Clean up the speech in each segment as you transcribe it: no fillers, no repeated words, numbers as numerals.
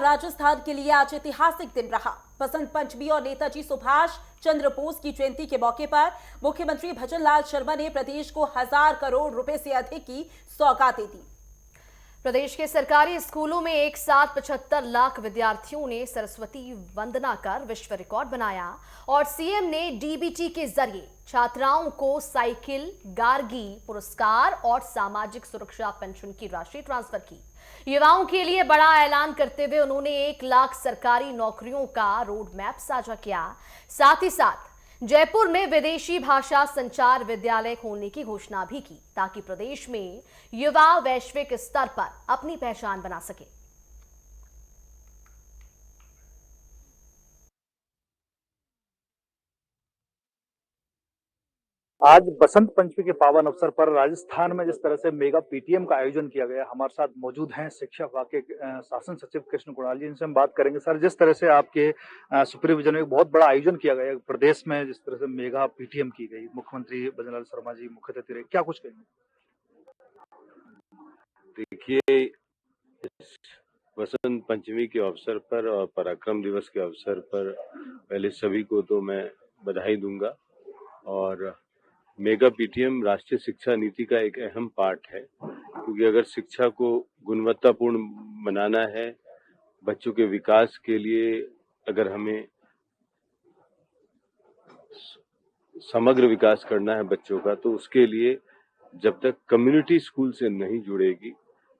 राजस्थान के लिए आज ऐतिहासिक दिन रहा। बसंत पंचमी और नेताजी सुभाष चंद्र बोस की जयंती के मौके पर मुख्यमंत्री भजनलाल शर्मा ने प्रदेश को 1000 करोड़ रुपए से अधिक की सौगातें दी। प्रदेश के सरकारी स्कूलों में एक साथ 75 लाख विद्यार्थियों ने सरस्वती वंदना कर विश्व रिकॉर्ड बनाया और सीएम ने डीबीटी के जरिए छात्राओं को साइकिल, गार्गी पुरस्कार और सामाजिक सुरक्षा पेंशन की राशि ट्रांसफर की। युवाओं के लिए बड़ा ऐलान करते हुए उन्होंने 1 लाख सरकारी नौकरियों का रोड मैप साझा किया। साथ ही साथ जयपुर में विदेशी भाषा संचार विद्यालय खोलने की घोषणा भी की ताकि प्रदेश में युवा वैश्विक स्तर पर अपनी पहचान बना सके। आज बसंत पंचमी के पावन अवसर पर राजस्थान में जिस तरह से मेगा पीटीएम का आयोजन किया गया, हमारे साथ मौजूद हैं शिक्षा विभाग के शासन सचिव कृष्ण कुणाल जी। इनसे हम बात करेंगे। सर, जिस तरह से आपके सुपरविजन में बहुत बड़ा आयोजन किया गया प्रदेश में, जिस तरह से मेगा पीटीएम की गई, मुख्यमंत्री भजनलाल शर्मा जी मुख्य अतिथि रहे, क्या कुछ कहेंगे? देखिए, बसंत पंचमी के अवसर पर और पराक्रम दिवस के अवसर पर पहले सभी को तो मैं बधाई दूंगा। और मेगा पीटीएम राष्ट्रीय शिक्षा नीति का एक अहम पार्ट है, क्योंकि अगर शिक्षा को गुणवत्तापूर्ण बनाना है, बच्चों के विकास के लिए अगर हमें समग्र विकास करना है बच्चों का, तो उसके लिए जब तक कम्युनिटी स्कूल से नहीं जुड़ेगी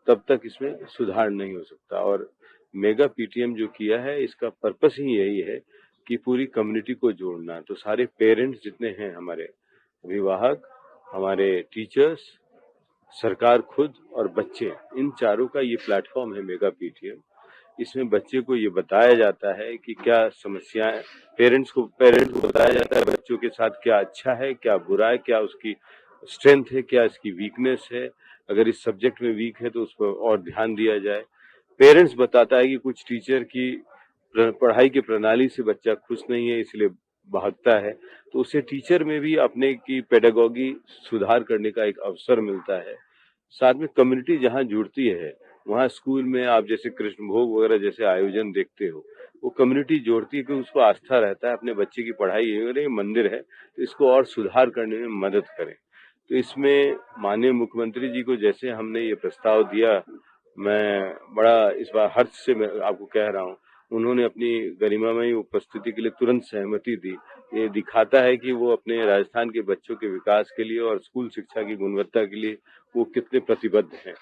तब तक इसमें सुधार नहीं हो सकता। और मेगा पीटीएम जो किया है, इसका पर्पस ही यही है कि पूरी कम्युनिटी को जोड़ना। तो सारे पेरेंट्स जितने हैं, हमारे अभिभावक, हमारे टीचर्स, सरकार खुद और बच्चे, इन चारों का ये प्लेटफॉर्म है मेगा पीटीएम। इसमें बच्चे को ये बताया जाता है कि क्या समस्याएं, पेरेंट्स को बताया जाता है बच्चों के साथ क्या अच्छा है, क्या बुरा है, क्या उसकी स्ट्रेंथ है, क्या इसकी वीकनेस है। अगर इस सब्जेक्ट में वीक है तो उस पर और ध्यान दिया जाए। पेरेंट्स बताता है कि कुछ टीचर की पढ़ाई की प्रणाली से बच्चा खुश नहीं है, इसलिए भागता है, तो उसे टीचर में भी अपने की पेडागॉजी सुधार करने का एक अवसर मिलता है। साथ में कम्युनिटी जहाँ जुड़ती है, वहाँ स्कूल में आप जैसे कृष्ण भोग वगैरह जैसे आयोजन देखते हो, वो कम्युनिटी जोड़ती है कि उसको आस्था रहता है अपने बच्चे की पढ़ाई है, मंदिर है, तो इसको और सुधार करने में मदद करें। तो इसमें माननीय मुख्यमंत्री जी को जैसे हमने ये प्रस्ताव दिया, मैं बड़ा इस बार हर्ष से मैं आपको कह रहा हूँ, उन्होंने अपनी गरिमामयी उपस्थिति के लिए तुरंत सहमति दी। ये दिखाता है कि वो अपने राजस्थान के बच्चों के विकास के लिए और स्कूल शिक्षा की गुणवत्ता के लिए वो कितने प्रतिबद्ध हैं।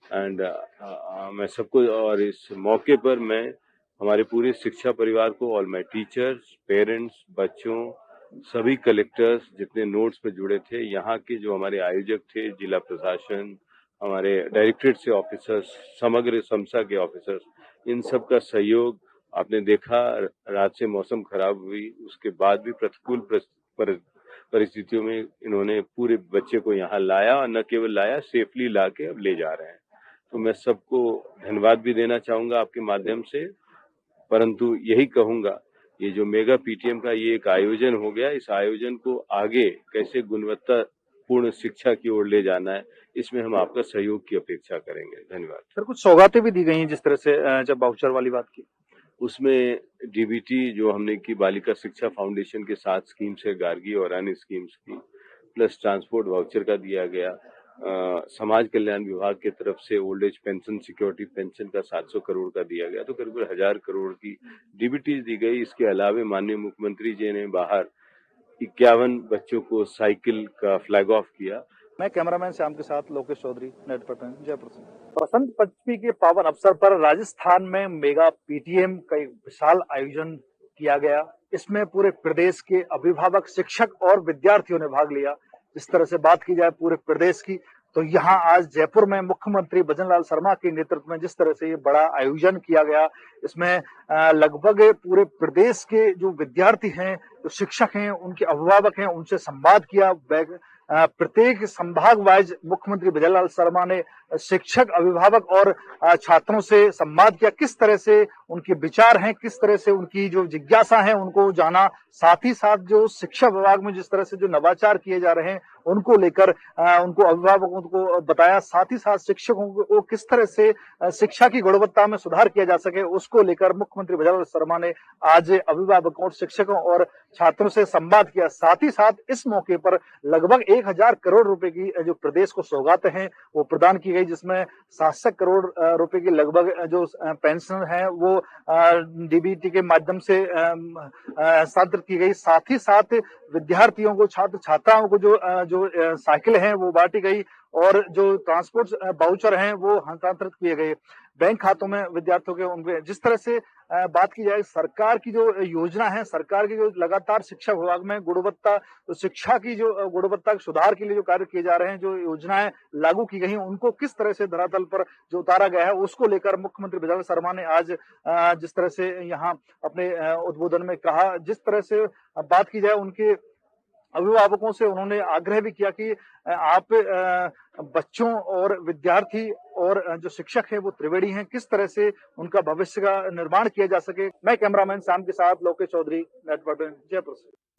एंड मैं सबको, और इस मौके पर मैं हमारे पूरे शिक्षा परिवार को, ऑल माय टीचर्स, पेरेंट्स, बच्चों, सभी कलेक्टर्स जितने नोट्स पे जुड़े थे, यहाँ के जो हमारे आयोजक थे, जिला प्रशासन, हमारे डायरेक्टरेट से ऑफिसर्स, समग्र समसा के ऑफिसर्स, इन सब का सहयोग। आपने देखा, रात से मौसम खराब हुई, उसके बाद भी प्रतिकूल परिस्थितियों में इन्होंने पूरे बच्चे को यहाँ लाया, और न केवल लाया, सेफली ला के अब ले जा रहे हैं। तो मैं सबको धन्यवाद भी देना चाहूंगा आपके माध्यम से, परंतु यही कहूंगा, ये जो मेगा पीटीएम का ये एक आयोजन हो गया, इस आयोजन को आगे कैसे गुणवत्तापूर्ण शिक्षा की ओर ले जाना है, इसमें हम आपका सहयोग की अपेक्षा करेंगे। धन्यवाद। सर, कुछ सौगातें भी दी गई हैं, जिस तरह से जब वाउचर वाली बात की, उसमें डीबीटी जो हमने की बालिका शिक्षा फाउंडेशन के 7 स्कीम्स है, गार्गी और अन्य स्कीम्स की, प्लस ट्रांसपोर्ट वाउचर का दिया गया। समाज कल्याण विभाग की तरफ से old age pension, security pension का 700 करोड़ का दिया गया, तो करीब 1000 करोड़ की डीबीटी दी गई। इसके अलावा माननीय मुख्यमंत्री जी ने बाहर 51 बच्चों को साइकिल का फ्लैग ऑफ किया। मैं कैमरामैन श्याम के साथ लोकेश चौधरी, नेट पर जयपुर से। बसंत पंचमी के पावन अवसर पर राजस्थान में मेगा पीटीएम का एक विशाल आयोजन किया गया। इसमें पूरे प्रदेश के अभिभावक, शिक्षक और विद्यार्थियों ने भाग लिया। इस तरह से बात की जाए पूरे प्रदेश की, तो यहाँ आज जयपुर में मुख्यमंत्री भजनलाल शर्मा के नेतृत्व में जिस तरह से ये बड़ा आयोजन किया गया, इसमें लगभग पूरे प्रदेश के जो विद्यार्थी हैं, जो शिक्षक हैं, उनके अभिभावक हैं, उनसे संवाद किया। प्रत्येक संभाग वाइज मुख्यमंत्री भजनलाल शर्मा ने शिक्षक, अभिभावक और छात्रों से संवाद किया। किस तरह से उनके विचार हैं, किस तरह से उनकी जो जिज्ञासा है, उनको जाना। साथ ही साथ जो शिक्षा विभाग में जिस तरह से जो नवाचार किए जा रहे हैं, उनको लेकर उनको अभिभावकों को बताया, साथ ही साथ शिक्षकों को किस तरह से शिक्षा की गुणवत्ता में सुधार किया जा सके उसको लेकर मुख्यमंत्री भजनलाल शर्मा ने आज अभिभावकों, शिक्षकों और छात्रों से संवाद किया। साथ ही साथ इस मौके पर लगभग 1000 करोड़ रुपए की जो प्रदेश को सौगातें हैं वो प्रदान की गई, जिसमें 700 करोड़ रुपए की लगभग जो पेंशन है वो डीबीटी के माध्यम से हस्तांतरित की गई। साथ ही साथ विद्यार्थियों को, छात्र छात्राओं को जो साइकिल हैं वो बांटी गई और जो ट्रांसपोर्ट वाउचर हैं वो हस्तांतरित किए गए बैंक खातों में विद्यार्थियों के। उनके जिस तरह से बात की जाए सरकार की जो योजना है, सरकार की जो लगातार शिक्षा विभाग में गुणवत्ता, शिक्षा की जो गुणवत्ता के सुधार के लिए जो कार्य किए जा रहे हैं, जो योजनाएं लागू की गई हैं, उनको किस तरह से धरातल पर जो उतारा गया है उसको लेकर मुख्यमंत्री भजनलाल शर्मा ने आज जिस तरह से यहाँ अपने उद्बोधन में कहा, जिस तरह से बात की जाए उनके अभिभावकों से उन्होंने आग्रह भी किया कि आप बच्चों और विद्यार्थी और जो शिक्षक हैं वो त्रिवेणी हैं, किस तरह से उनका भविष्य का निर्माण किया जा सके। मैं कैमरामैन शाम के साथ लोकेश चौधरी, नेट 14 जयपुर से।